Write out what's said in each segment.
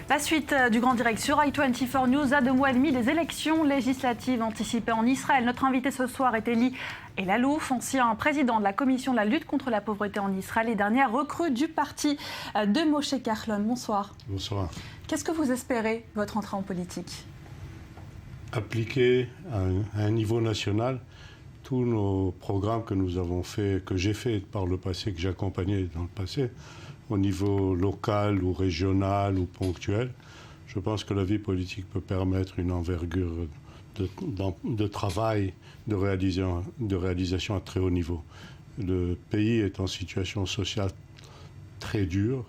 La suite du Grand Direct sur i24 News. À 2 mois et demi des élections législatives anticipées en Israël. Notre invité ce soir est Eli Elalouf, ancien président de la commission de la lutte contre la pauvreté en Israël et dernière recrue du parti de Moshe Kahlon. Bonsoir. Bonsoir. Qu'est-ce que vous espérez de votre entrée en politique? Appliquer à un niveau national tous nos programmes que nous avons fait, que j'ai fait par le passé, que j'ai accompagné dans le passé, au niveau local ou régional ou ponctuel. Je pense que la vie politique peut permettre une envergure de travail, de réalisation à très haut niveau. Le pays est en situation sociale très dure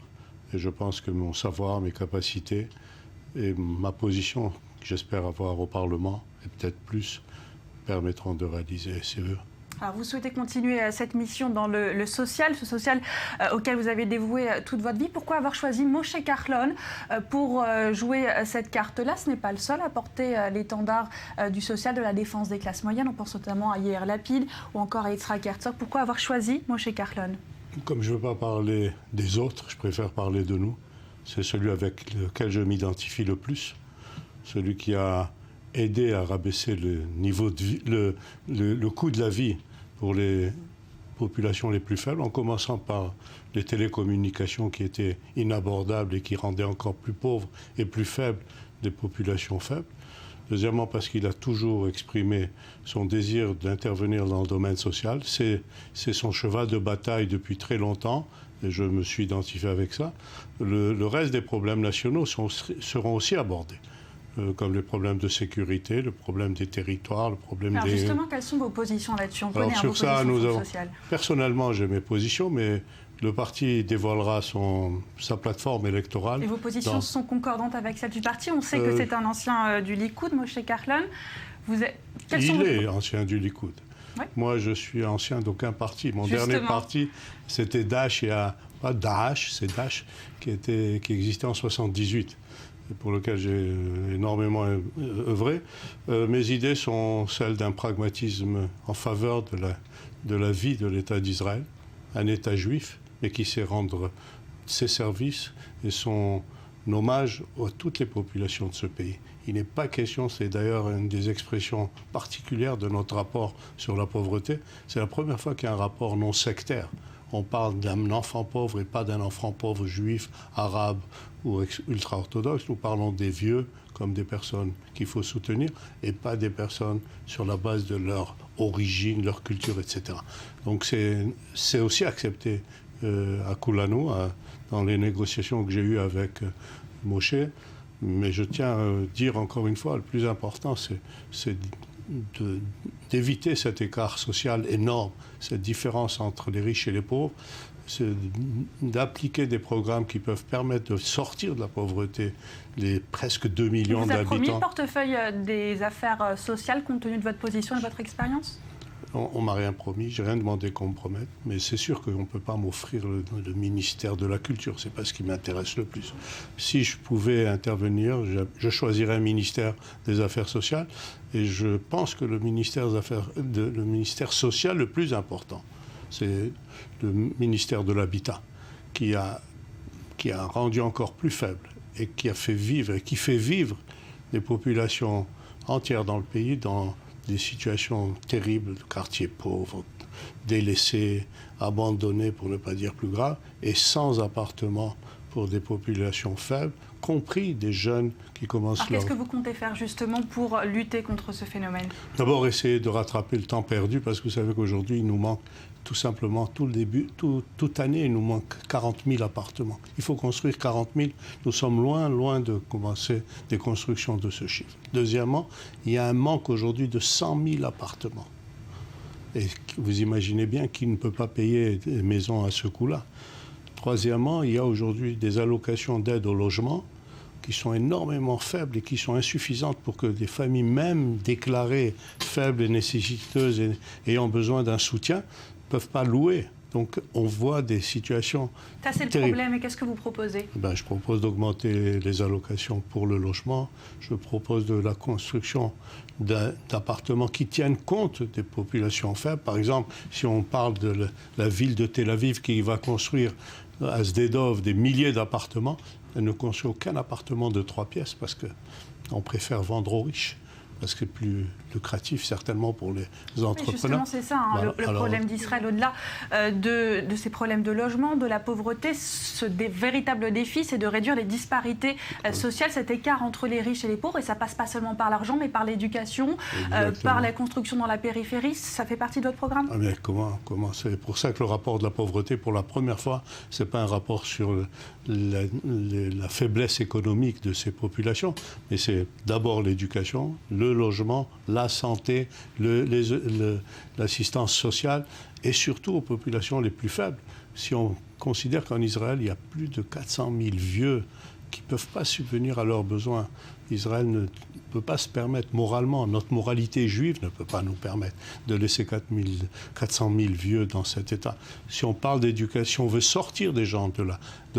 et je pense que mon savoir, mes capacités et ma position que j'espère avoir au Parlement et peut-être plus permettront de réaliser ces vœux. Alors vous souhaitez continuer cette mission dans le social, ce social auquel vous avez dévoué toute votre vie. Pourquoi avoir choisi Moshe Kahlon pour jouer cette carte-là? Ce n'est pas le seul à porter l'étendard du social, de la défense des classes moyennes. On pense notamment à Yair Lapid ou encore à Yitzhak Herzog. Pourquoi avoir choisi Moshe Kahlon? Comme je ne veux pas parler des autres, je préfère parler de nous. C'est celui avec lequel je m'identifie le plus. Celui qui a aidé à rabaisser le niveau de vie, le coût de la vie pour les populations les plus faibles, en commençant par les télécommunications qui étaient inabordables et qui rendaient encore plus pauvres et plus faibles des populations faibles. Deuxièmement, parce qu'il a toujours exprimé son désir d'intervenir dans le domaine social. C'est son cheval de bataille depuis très longtemps, et je me suis identifié avec ça. Le reste des problèmes nationaux seront aussi abordés. Comme les problèmes de sécurité, le problème des territoires, le problème Alors des... justement, quelles sont vos positions là-dessus? On connaît sur vos ça, positions sociales. Personnellement, j'ai mes positions, mais le parti dévoilera sa plateforme électorale. Et vos positions sont concordantes avec celles du parti? On sait que c'est un ancien du Likoud, Moshe Kahlon. Il est ancien du Likoud. Oui. Moi, je suis ancien d'aucun parti. Mon dernier parti, c'était Daesh. Pas Daesh, c'est Daesh, qui existait en 1978. Pour lequel j'ai énormément œuvré. Mes idées sont celles d'un pragmatisme en faveur de la vie de l'État d'Israël, un État juif, mais qui sait rendre ses services et son hommage à toutes les populations de ce pays. Il n'est pas question, c'est d'ailleurs une des expressions particulières de notre rapport sur la pauvreté, c'est la première fois qu'il y a un rapport non sectaire. On parle d'un enfant pauvre et pas d'un enfant pauvre juif, arabe ou ultra-orthodoxe. Nous parlons des vieux comme des personnes qu'il faut soutenir et pas des personnes sur la base de leur origine, leur culture, etc. Donc c'est aussi accepté à Kulanu, dans les négociations que j'ai eues avec Moshe. Mais je tiens à dire encore une fois, le plus important, c'est d'éviter cet écart social énorme, cette différence entre les riches et les pauvres, c'est d'appliquer des programmes qui peuvent permettre de sortir de la pauvreté les presque 2 millions d'habitants. Vous avez promis le portefeuille des affaires sociales compte tenu de votre position et de votre expérience? On ne m'a rien promis, je n'ai rien demandé qu'on me promette, mais c'est sûr qu'on ne peut pas m'offrir le ministère de la Culture, ce n'est pas ce qui m'intéresse le plus. Si je pouvais intervenir, je choisirais un ministère des Affaires sociales, et je pense que le ministère social le plus important, c'est le ministère de l'Habitat, qui a rendu encore plus faible, et qui a fait vivre, et qui fait vivre des populations entières dans le pays, dans des situations terribles, de quartiers pauvres, délaissés, abandonnés pour ne pas dire plus grave, et sans appartement pour des populations faibles, compris des jeunes qui commencent Alors, qu'est-ce que vous comptez faire justement pour lutter contre ce phénomène? D'abord, essayer de rattraper le temps perdu, parce que vous savez qu'aujourd'hui, il nous manque tout simplement, toute année, il nous manque 40 000 appartements. Il faut construire 40 000. Nous sommes loin de commencer des constructions de ce chiffre. Deuxièmement, il y a un manque aujourd'hui de 100 000 appartements. Et vous imaginez bien qui ne peut pas payer des maisons à ce coût-là. Troisièmement, il y a aujourd'hui des allocations d'aide au logement qui sont énormément faibles et qui sont insuffisantes pour que des familles même déclarées faibles et nécessiteuses et ayant besoin d'un soutien ne peuvent pas louer. Donc on voit des situations Ça, c'est le terribles. problème. Et qu'est-ce que vous proposez? Je propose d'augmenter les allocations pour le logement. Je propose de la construction d'appartements qui tiennent compte des populations faibles. Par exemple, si on parle de la ville de Tel Aviv qui va construire à Sdedov des milliers d'appartements, elle ne construit aucun appartement de 3 pièces parce qu'on préfère vendre aux riches. Parce que c'est plus lucratif certainement pour les entrepreneurs. Mais justement, c'est ça, le problème d'Israël, au-delà de ces problèmes de logement, de la pauvreté, véritable défi, c'est de réduire les disparités sociales, cet écart entre les riches et les pauvres. Et ça passe pas seulement par l'argent, mais par l'éducation, par la construction dans la périphérie. Ça fait partie de votre programme? Mais comment c'est pour ça que le rapport de la pauvreté, pour la première fois, c'est pas un rapport sur la faiblesse économique de ces populations, mais c'est d'abord l'éducation, le logement, la santé, l'assistance sociale et surtout aux populations les plus faibles. Si on considère qu'en Israël, il y a plus de 400 000 vieux qui ne peuvent pas subvenir à leurs besoins, Israël ne peut pas se permettre moralement, notre moralité juive ne peut pas nous permettre de laisser 400 000 vieux dans cet état. Si on parle d'éducation, on veut sortir des gens de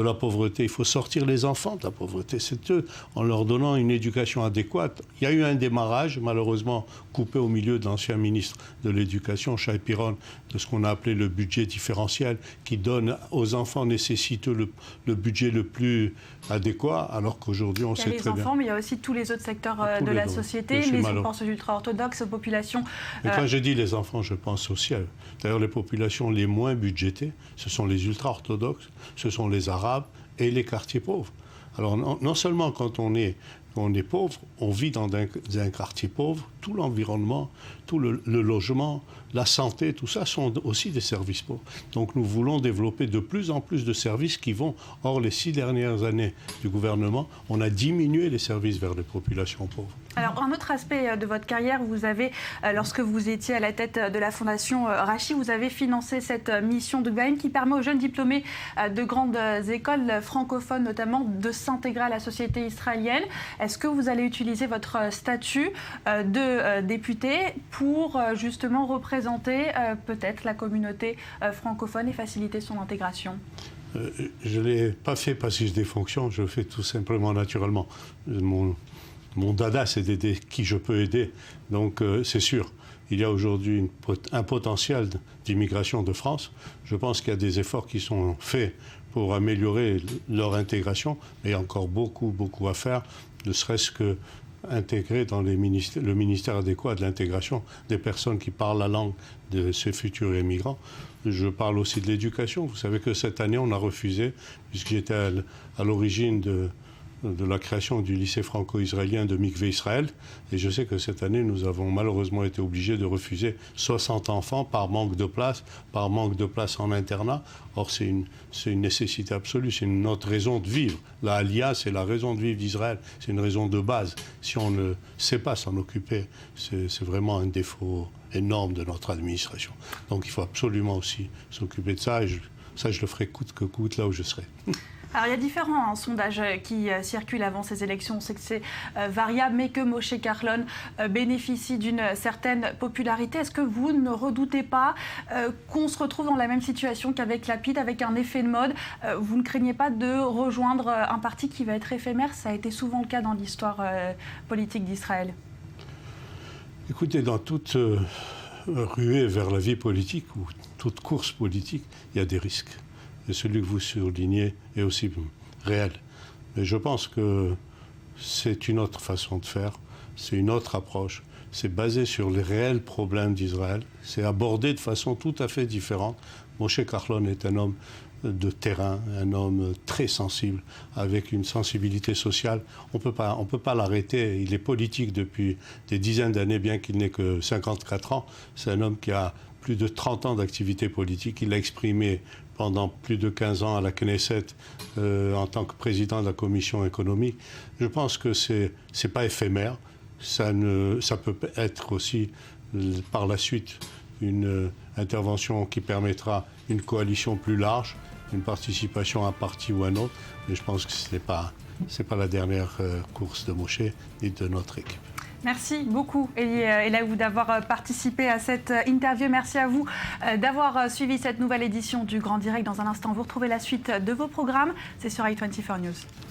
la pauvreté, il faut sortir les enfants de la pauvreté. C'est eux, en leur donnant une éducation adéquate. Il y a eu un démarrage, malheureusement coupé au milieu de l'ancien ministre de l'Éducation, Shai Piron, de ce qu'on a appelé le budget différentiel, qui donne aux enfants nécessiteux le budget le plus adéquat, alors qu'aujourd'hui on sait très bien. Il y a les enfants, mais il y a aussi tous les autres secteurs de la société, on pense aux ultra-orthodoxes, aux populations... Mais quand je dis les enfants, je pense aussi à eux. D'ailleurs, les populations les moins budgétées, ce sont les ultra-orthodoxes, ce sont les Arabes et les quartiers pauvres. Alors non seulement quand on est pauvre, on vit dans un quartier pauvre, tout l'environnement, tout le logement, la santé, tout ça sont aussi des services pauvres. Donc nous voulons développer de plus en plus de services qui vont... Or, les 6 dernières années du gouvernement, on a diminué les services vers les populations pauvres. Alors, un autre aspect de votre carrière, vous avez, lorsque vous étiez à la tête de la Fondation Rachi, vous avez financé cette mission de Gbaim qui permet aux jeunes diplômés de grandes écoles francophones, notamment, de s'intégrer à la société israélienne. Est-ce que vous allez utiliser votre statut de député pour justement représenter peut-être la communauté francophone et faciliter son intégration? Je ne l'ai pas fait parce que j'ai des fonctions, je le fais tout simplement naturellement. Mon dada, c'est d'aider qui je peux aider. Donc, c'est sûr, il y a aujourd'hui un potentiel d'immigration de France. Je pense qu'il y a des efforts qui sont faits pour améliorer leur intégration, mais il y a encore beaucoup, beaucoup à faire, ne serait-ce que intégrer dans le ministère adéquat de l'intégration des personnes qui parlent la langue de ces futurs immigrants. Je parle aussi de l'éducation. Vous savez que cette année, on a refusé, puisque j'étais à l'origine de la création du lycée franco-israélien de Mikvé Israël. Et je sais que cette année, nous avons malheureusement été obligés de refuser 60 enfants par manque de place en internat. Or, c'est une nécessité absolue, c'est notre raison de vivre. La Aliyah, c'est la raison de vivre d'Israël, c'est une raison de base. Si on ne sait pas s'en occuper, c'est vraiment un défaut énorme de notre administration. Donc il faut absolument aussi s'occuper de ça, et ça je le ferai coûte que coûte là où je serai. Alors, il y a différents sondages qui circulent avant ces élections. On sait que c'est variable, mais que Moshe Carlon bénéficie d'une certaine popularité. Est-ce que vous ne redoutez pas qu'on se retrouve dans la même situation qu'avec Lapid, avec un effet de mode? Vous ne craignez pas de rejoindre un parti qui va être éphémère? Ça a été souvent le cas dans l'histoire politique d'Israël. Écoutez, dans toute ruée vers la vie politique ou toute course politique, il y a des risques. Et celui que vous soulignez est aussi réel. Mais je pense que c'est une autre façon de faire, c'est une autre approche. C'est basé sur les réels problèmes d'Israël. C'est abordé de façon tout à fait différente. Moshe Carlon est un homme de terrain, un homme très sensible, avec une sensibilité sociale. On peut pas l'arrêter. Il est politique depuis des dizaines d'années, bien qu'il n'ait que 54 ans. C'est un homme qui a plus de 30 ans d'activité politique. Il l'a exprimé pendant plus de 15 ans à la Knesset en tant que président de la commission économique. Je pense que c'est pas éphémère. Ça peut être aussi par la suite une intervention qui permettra une coalition plus large, une participation à un parti ou à un autre. Mais je pense que c'est pas la dernière course de Moshe et de notre équipe. Merci beaucoup, Elie Elaoud, d'avoir participé à cette interview. Merci à vous d'avoir suivi cette nouvelle édition du Grand Direct. Dans un instant, vous retrouvez la suite de vos programmes. C'est sur i24 News.